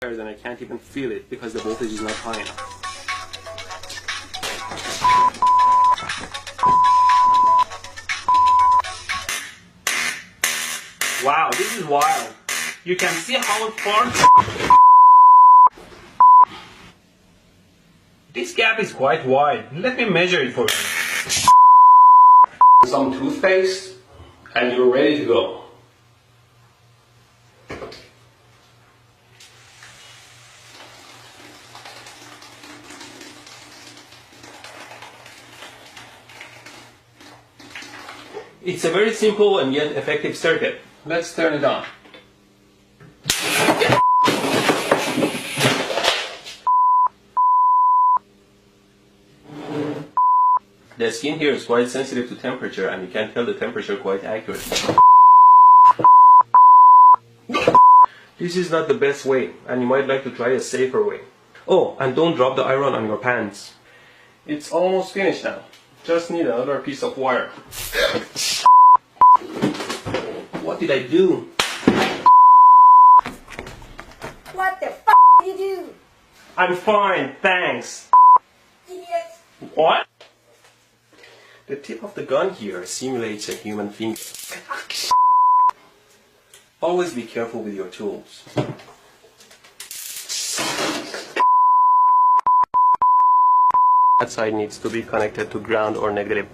and I can't even feel it because the voltage is not high enough. Wow, this is wild. You can see how far this gap is quite wide. Let me measure it for you. Some toothpaste and you're ready to go. It's a very simple and yet effective circuit. Let's turn it on. The skin here is quite sensitive to temperature and you can tell the temperature quite accurately. This is not the best way and you might like to try a safer way. Oh, and don't drop the iron on your pants. It's almost finished now. Just need another piece of wire. What did I do? What the f*** did you do? I'm fine, thanks. Idiot. What? The tip of the gun here simulates a human finger. Always be careful with your tools. That side needs to be connected to ground or negative.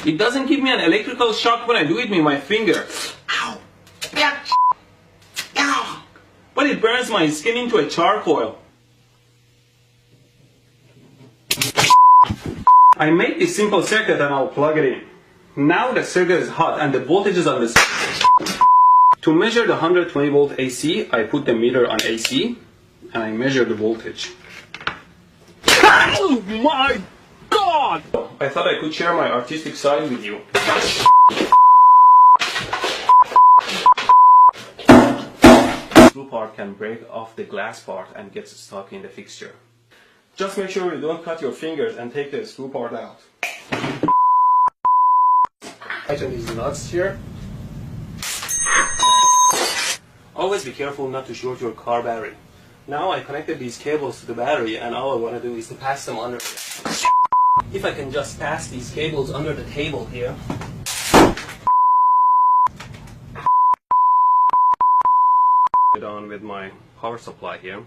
It doesn't give me an electrical shock when I do it with my finger. Ow! Ow! But it burns my skin into a charcoal. I made this simple circuit and I'll plug it in. Now the circuit is hot and the voltage is on the circuit. To measure the 120 volt AC, I put the meter on AC and I measure the voltage. Oh my God! I thought I could share my artistic side with you. The screw part can break off the glass part and gets stuck in the fixture. Just make sure you don't cut your fingers and take the screw part out. Tighten these nuts here. Always be careful not to short your car battery. Now I connected these cables to the battery and all I want to do is to pass them under. If I can just pass these cables under the table here. It on with my power supply here.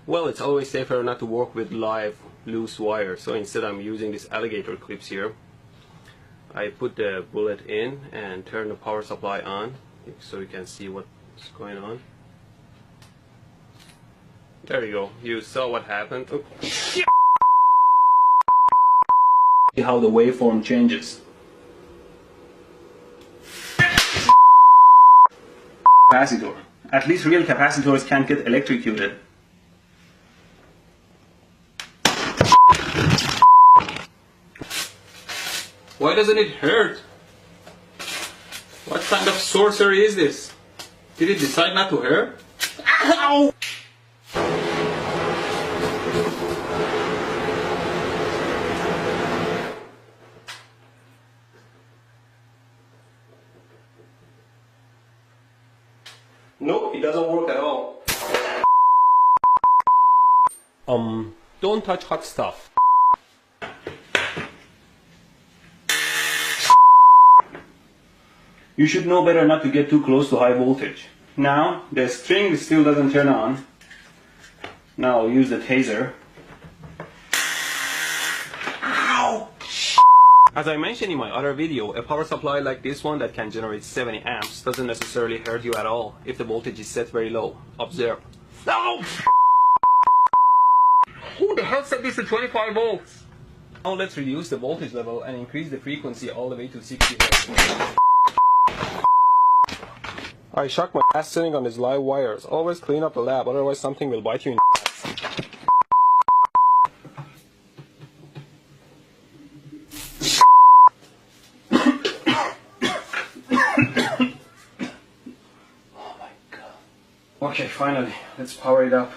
Well, it's always safer not to work with live loose wire, so instead I'm using these alligator clips here. I put the bullet in and turn the power supply on so you can see what's going on. There you go, you saw what happened. Oh. See how the waveform changes. Capacitor. At least real capacitors can't get electrocuted. Why doesn't it hurt? What kind of sorcery is this? Did it decide not to hurt? Ow! No, it doesn't work at all. Don't touch hot stuff. You should know better not to get too close to high voltage. Now, the string still doesn't turn on. Now I'll use the taser. Ow! As I mentioned in my other video, a power supply like this one that can generate 70 amps doesn't necessarily hurt you at all if the voltage is set very low. Observe. Ow! Who the hell set this to 25 volts? Now let's reduce the voltage level and increase the frequency all the way to 60 Hz. I shocked my ass sitting on these live wires. Always clean up the lab, otherwise something will bite you in the ass. Oh my God. Okay, finally, let's power it up.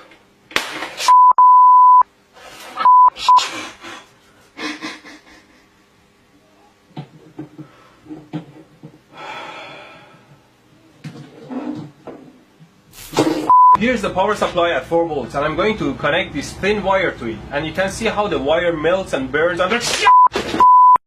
Here's the power supply at 4 volts, and I'm going to connect this thin wire to it, and you can see how the wire melts and burns under.